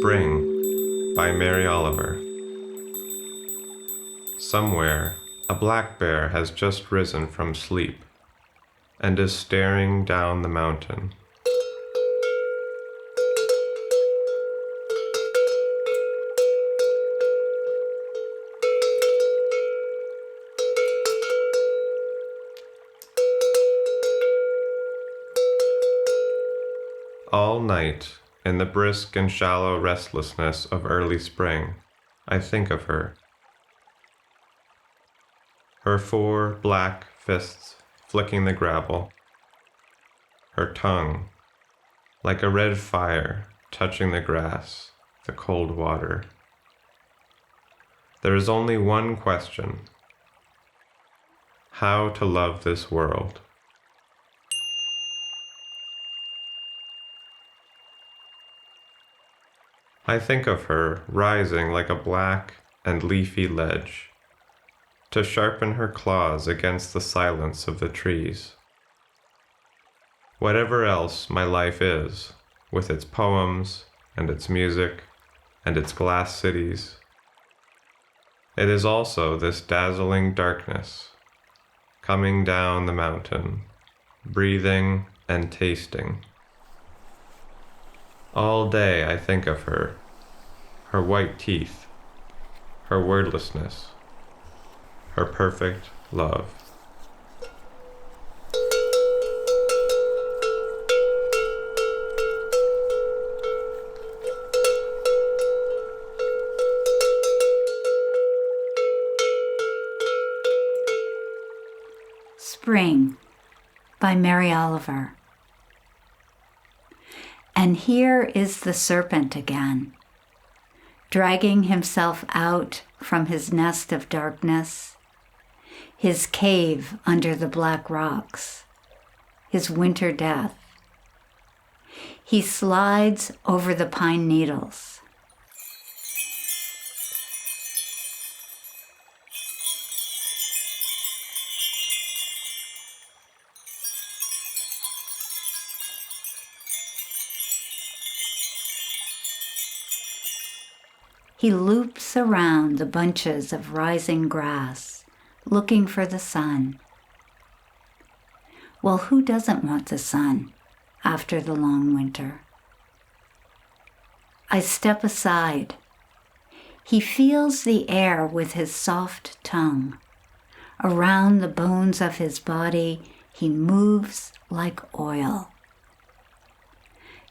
Spring by Mary Oliver. Somewhere, a black bear has just risen from sleep and is staring down the mountain. All night, in the brisk and shallow restlessness of early spring, I think of her. Her 4 black fists flicking the gravel. Her tongue, like a red fire, touching the grass, the cold water. There is only one question: how to love this world. I think of her rising like a black and leafy ledge, to sharpen her claws against the silence of the trees. Whatever else my life is, with its poems and its music and its glass cities, it is also this dazzling darkness, coming down the mountain, breathing and tasting. All day I think of her white teeth, her wordlessness, her perfect love. Spring by Mary Oliver. And here is the serpent again, dragging himself out from his nest of darkness, his cave under the black rocks, his winter death. He slides over the pine needles. He loops around the bunches of rising grass, looking for the sun. Well, who doesn't want the sun after the long winter? I step aside. He feels the air with his soft tongue. Around the bones of his body, he moves like oil.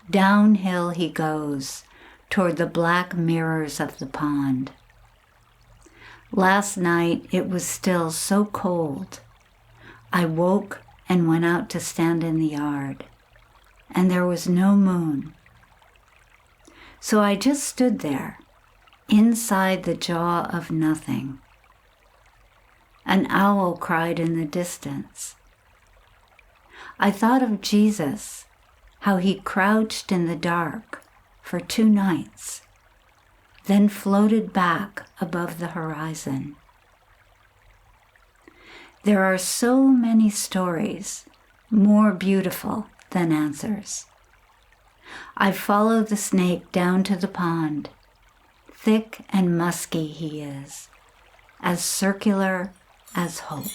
Downhill he goes, toward the black mirrors of the pond. Last night it was still so cold. I woke and went out to stand in the yard, and there was no moon. So I just stood there, inside the jaw of nothing. An owl cried in the distance. I thought of Jesus, how he crouched in the dark for 2 nights, then floated back above the horizon. There are so many stories more beautiful than answers. I follow the snake down to the pond. Thick and musky he is, as circular as hope.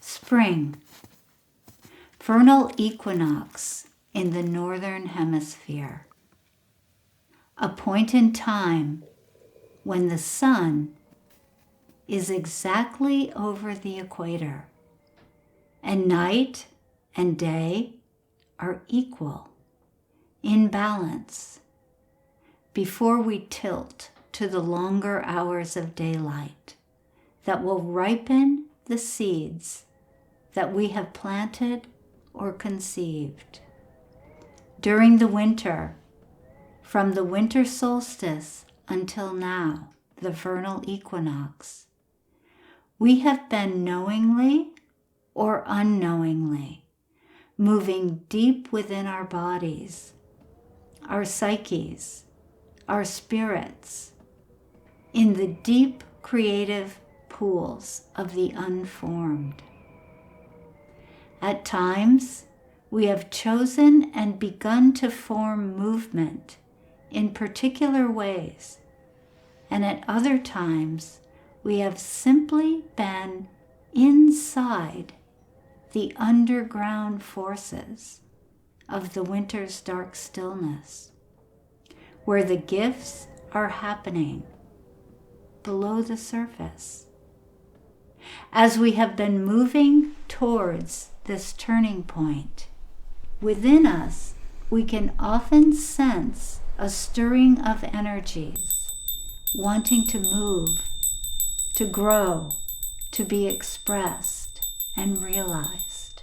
Spring, vernal equinox in the northern hemisphere. A point in time when the sun is exactly over the equator, and night and day are equal, in balance, before we tilt to the longer hours of daylight that will ripen the seeds that we have planted or conceived. During the winter, from the winter solstice until now, the vernal equinox, we have been knowingly or unknowingly moving deep within our bodies, our psyches, our spirits, in the deep creative pools of the unformed. At times, we have chosen and begun to form movement in particular ways, and at other times, we have simply been inside the underground forces of the winter's dark stillness, where the gifts are happening below the surface. As we have been moving towards this turning point, within us, we can often sense a stirring of energies, wanting to move, to grow, to be expressed and realized.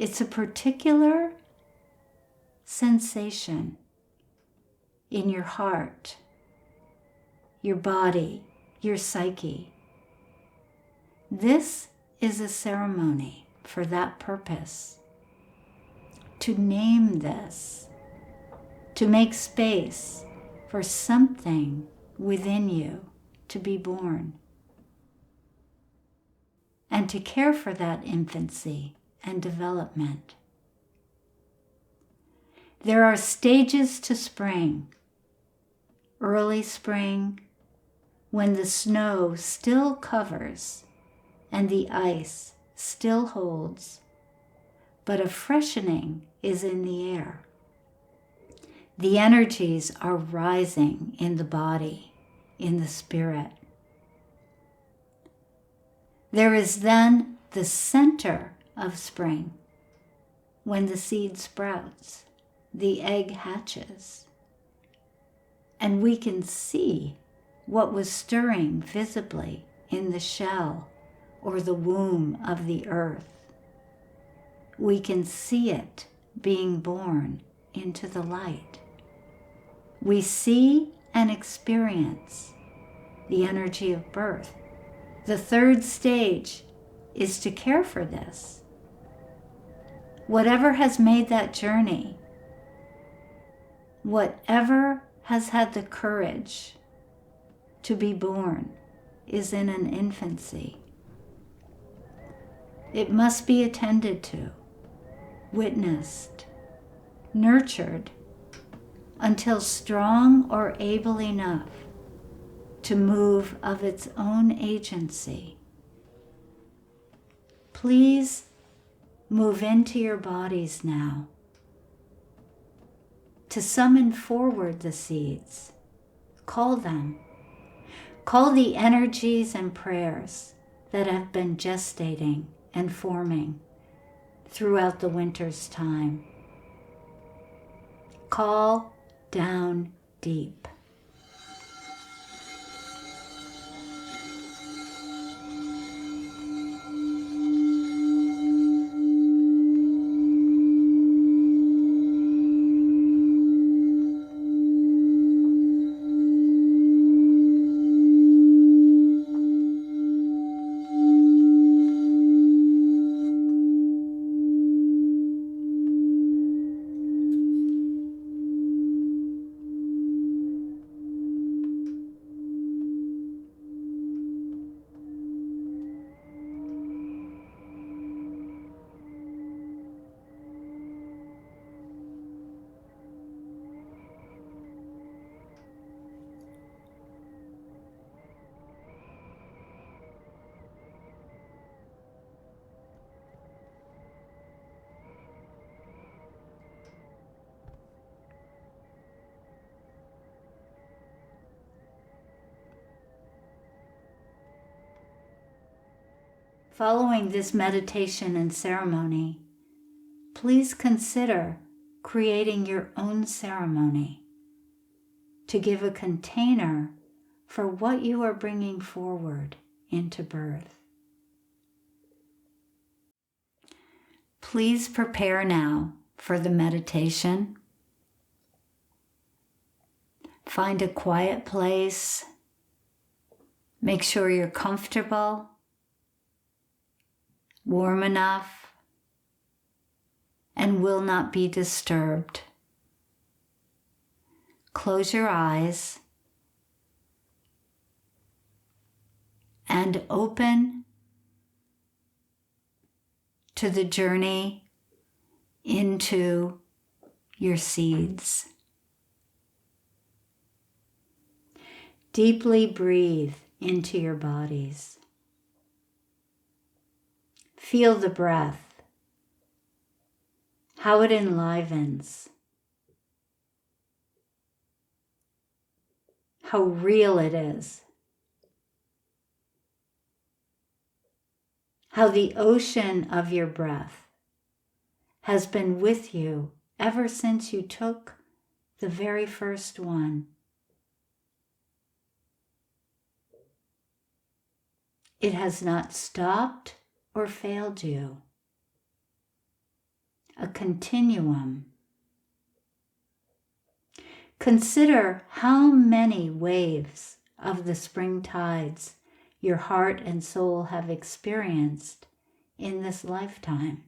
It's a particular sensation in your heart, your body, your psyche. This is a ceremony for that purpose. To name this, to make space for something within you to be born, and to care for that infancy and development. There are stages to spring. Early spring, when the snow still covers and the ice still holds, but a freshening is in the air. The energies are rising in the body, in the spirit. There is then the center of spring, when the seed sprouts, the egg hatches, and we can see what was stirring visibly in the shell or the womb of the earth. We can see it being born into the light. We see and experience the energy of birth. The third stage is to care for this. Whatever has made that journey, whatever has had the courage to be born, is in an infancy. It must be attended to, witnessed, nurtured, until strong or able enough to move of its own agency. Please move into your bodies now to summon forward the seeds. Call them. Call the energies and prayers that have been gestating and forming throughout the winter's time. Call down deep. Following this meditation and ceremony, please consider creating your own ceremony to give a container for what you are bringing forward into birth. Please prepare now for the meditation. Find a quiet place. Make sure you're comfortable, warm enough, and will not be disturbed. Close your eyes and open to the journey into your seeds. Deeply breathe into your bodies. Feel the breath, how it enlivens, how real it is, how the ocean of your breath has been with you ever since you took the very first one. It has not stopped or failed you. A continuum. Consider how many waves of the spring tides your heart and soul have experienced in this lifetime.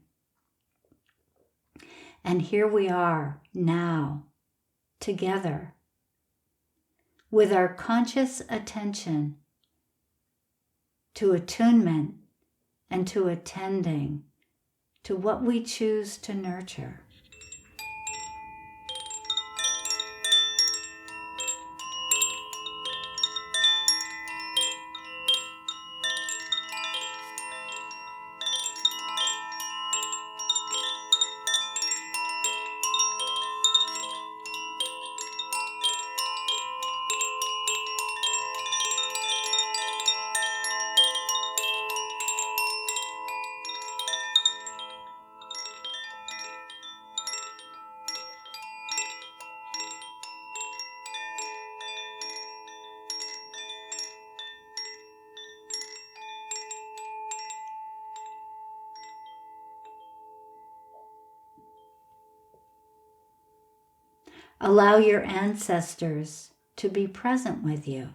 And here we are now, together, with our conscious attention to attunement and to attending to what we choose to nurture. Allow your ancestors to be present with you.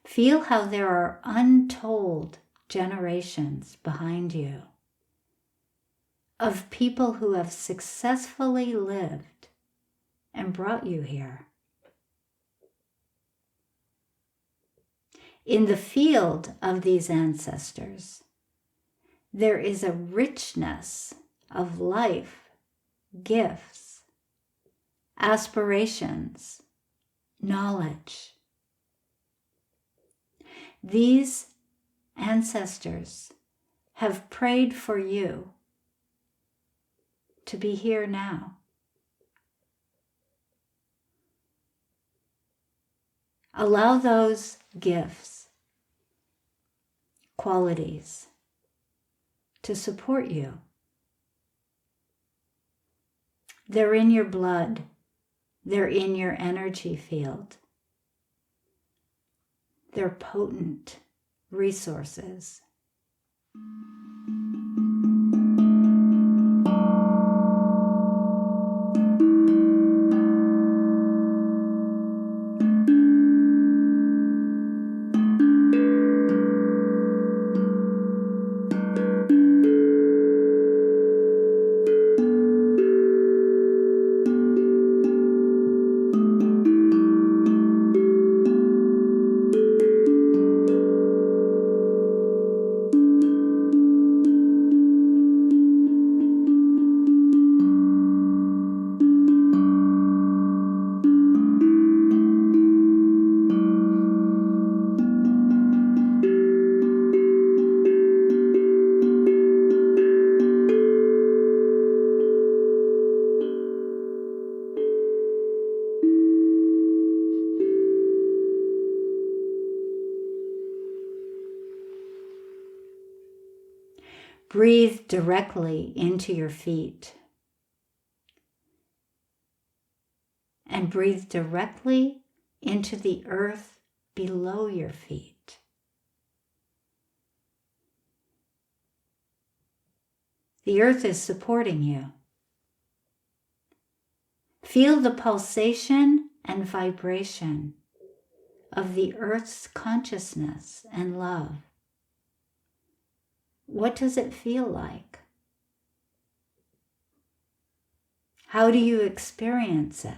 Feel how there are untold generations behind you of people who have successfully lived and brought you here. In the field of these ancestors, there is a richness of life, gifts, aspirations, knowledge. These ancestors have prayed for you to be here now. Allow those gifts, qualities, to support you. They're in your blood. They're in your energy field. They're potent resources. Breathe directly into your feet. And breathe directly into the earth below your feet. The earth is supporting you. Feel the pulsation and vibration of the earth's consciousness and love. What does it feel like? How do you experience it?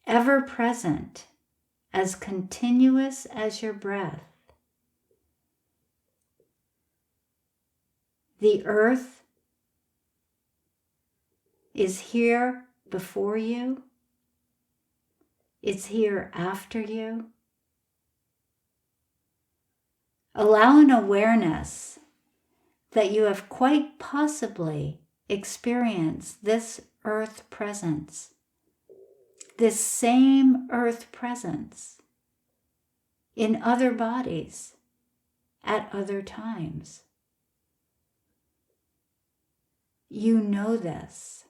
Ever present, as continuous as your breath. The earth is here before you. It's here after you. Allow an awareness that you have quite possibly experienced this earth presence, this same earth presence in other bodies at other times. You know this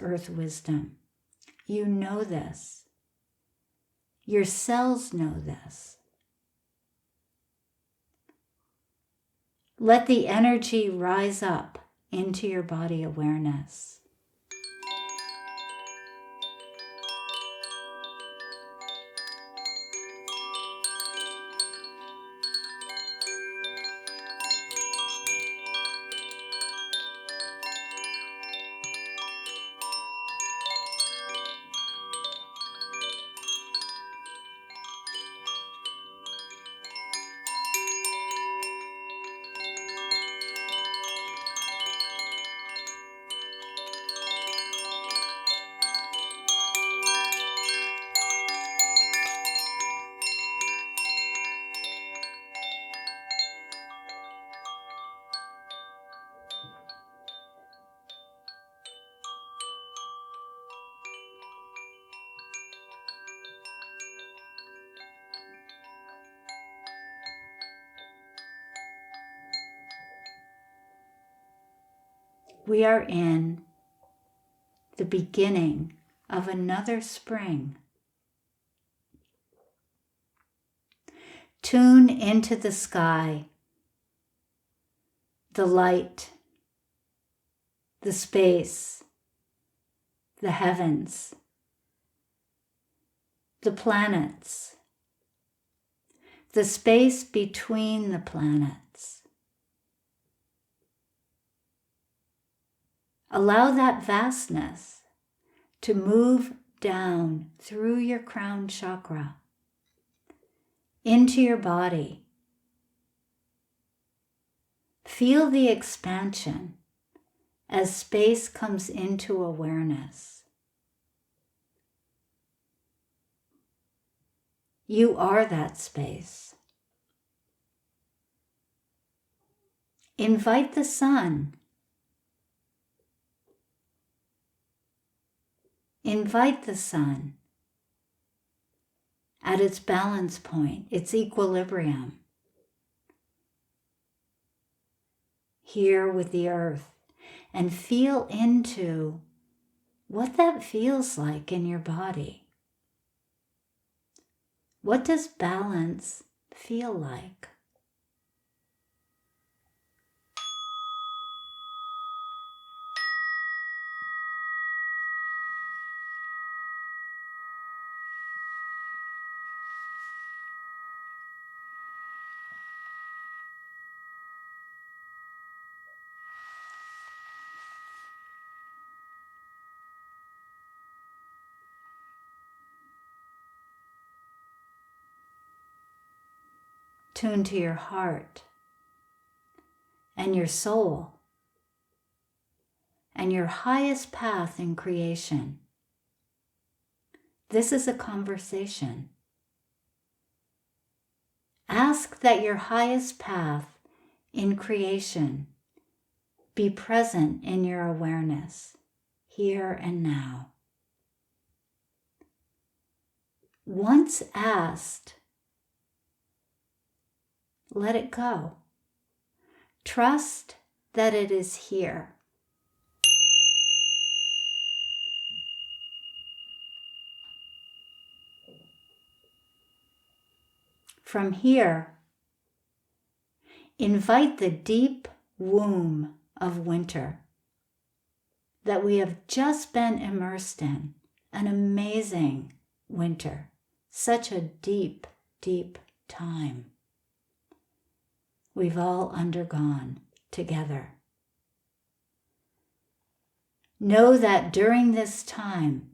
earth wisdom. You know this. Your cells know this. Let the energy rise up into your body awareness. We are in the beginning of another spring. Tune into the sky, the light, the space, the heavens, the planets, the space between the planets. Allow that vastness to move down through your crown chakra into your body. Feel the expansion as space comes into awareness. You are that space. Invite the sun. Invite the sun at its balance point, its equilibrium, here with the earth, and feel into what that feels like in your body. What does balance feel like? Tune to your heart and your soul and your highest path in creation. This is a conversation. Ask that your highest path in creation be present in your awareness, here and now. Once asked, let it go. Trust that it is here. From here, invite the deep womb of winter that we have just been immersed in. An amazing winter. Such a deep, deep time we've all undergone together. Know that during this time,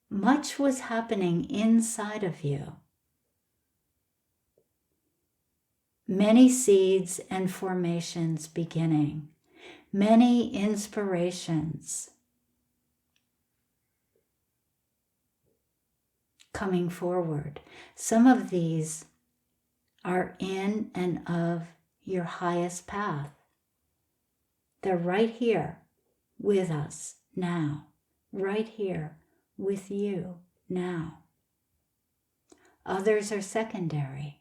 much was happening inside of you. Many seeds and formations beginning, many inspirations coming forward. Some of these are in and of your highest path. They're right here with us now, right here with you now. Others are secondary.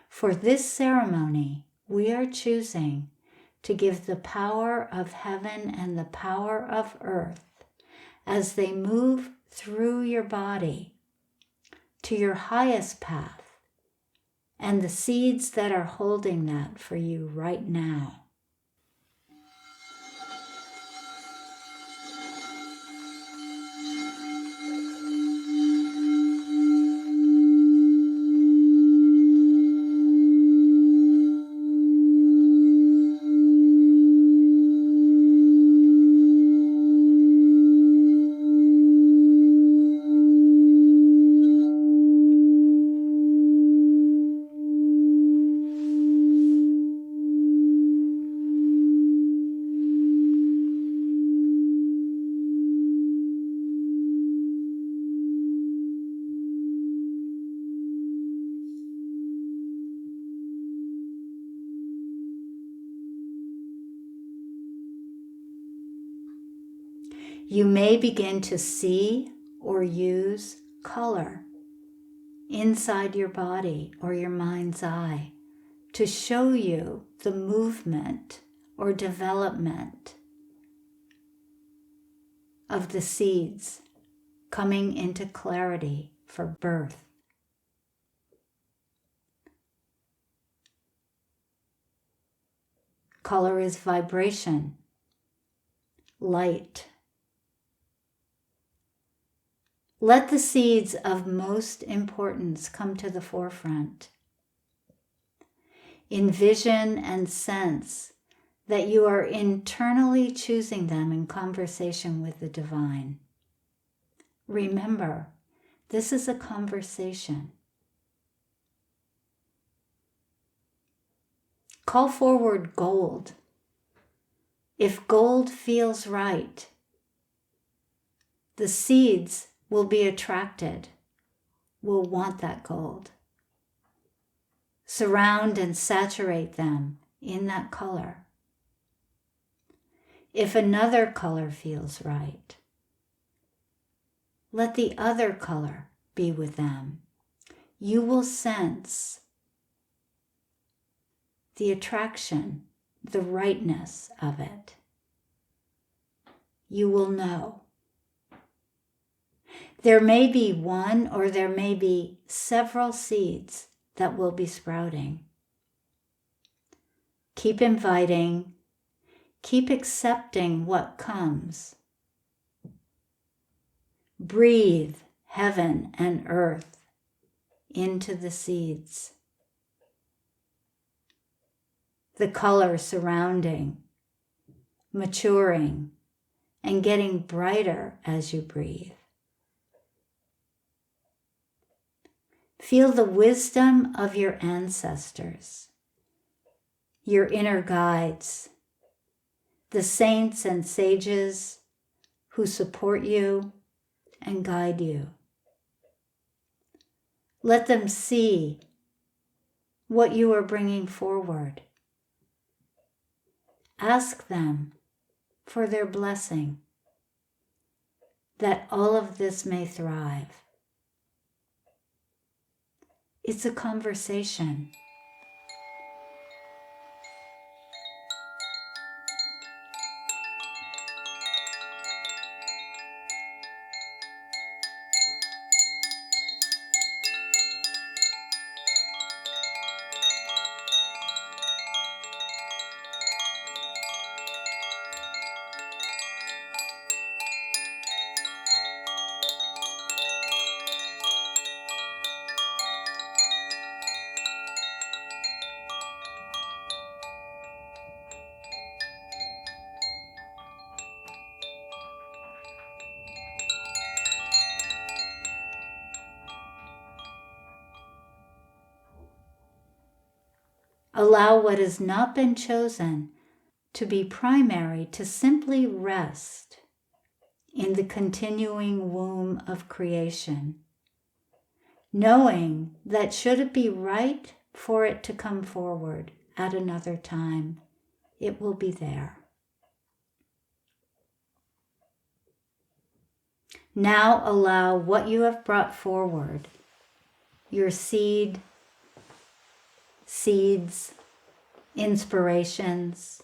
For this ceremony, we are choosing to give the power of heaven and the power of earth as they move through your body to your highest path and the seeds that are holding that for you right now. You may begin to see or use color inside your body or your mind's eye to show you the movement or development of the seeds coming into clarity for birth. Color is vibration, light. Let the seeds of most importance come to the forefront. Envision and sense that you are internally choosing them in conversation with the divine. Remember, this is a conversation. Call forward gold. If gold feels right, the seeds will be attracted, will want that gold. Surround and saturate them in that color. If another color feels right, let the other color be with them. You will sense the attraction, the rightness of it. You will know. There may be one or there may be several seeds that will be sprouting. Keep inviting, keep accepting what comes. Breathe heaven and earth into the seeds. The color surrounding, maturing, and getting brighter as you breathe. Feel the wisdom of your ancestors, your inner guides, the saints and sages who support you and guide you. Let them see what you are bringing forward. Ask them for their blessing that all of this may thrive. It's a conversation. Allow what has not been chosen to be primary to simply rest in the continuing womb of creation, knowing that should it be right for it to come forward at another time, it will be there. Now allow what you have brought forward, your seeds, inspirations,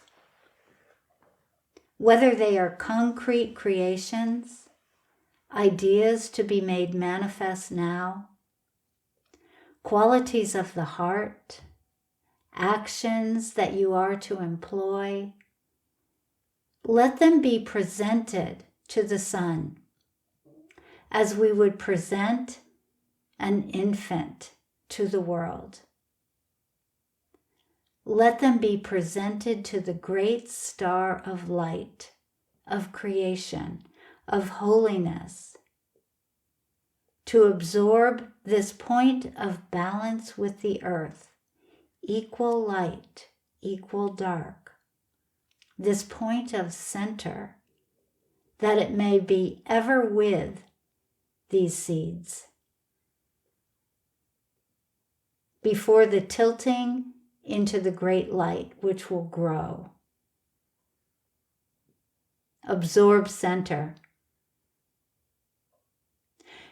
whether they are concrete creations, ideas to be made manifest now, qualities of the heart, actions that you are to employ, let them be presented to the Sun as we would present an infant to the world. Let them be presented to the great star of light, of creation, of holiness, to absorb this point of balance with the earth, equal light, equal dark, this point of center, that it may be ever with these seeds. Before the tilting into the great light which will grow. Absorb center.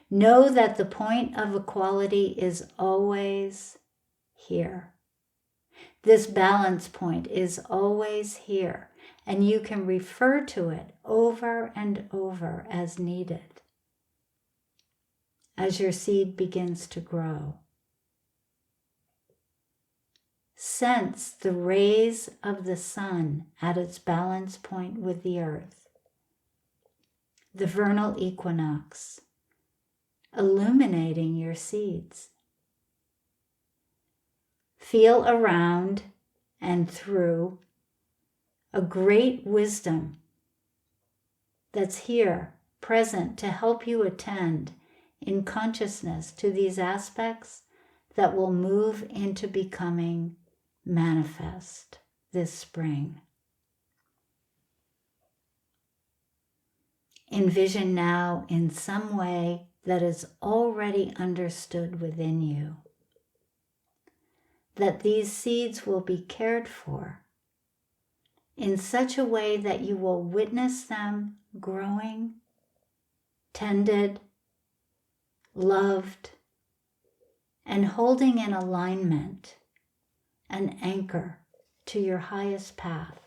Know that the point of equality is always here. This balance point is always here, and you can refer to it over and over as needed as your seed begins to grow. Sense the rays of the sun at its balance point with the earth, the vernal equinox, illuminating your seeds. Feel around and through a great wisdom that's here, present to help you attend in consciousness to these aspects that will move into becoming manifest this spring. Envision now in some way that is already understood within you that these seeds will be cared for in such a way that you will witness them growing, tended, loved, and holding in alignment an anchor to your highest path.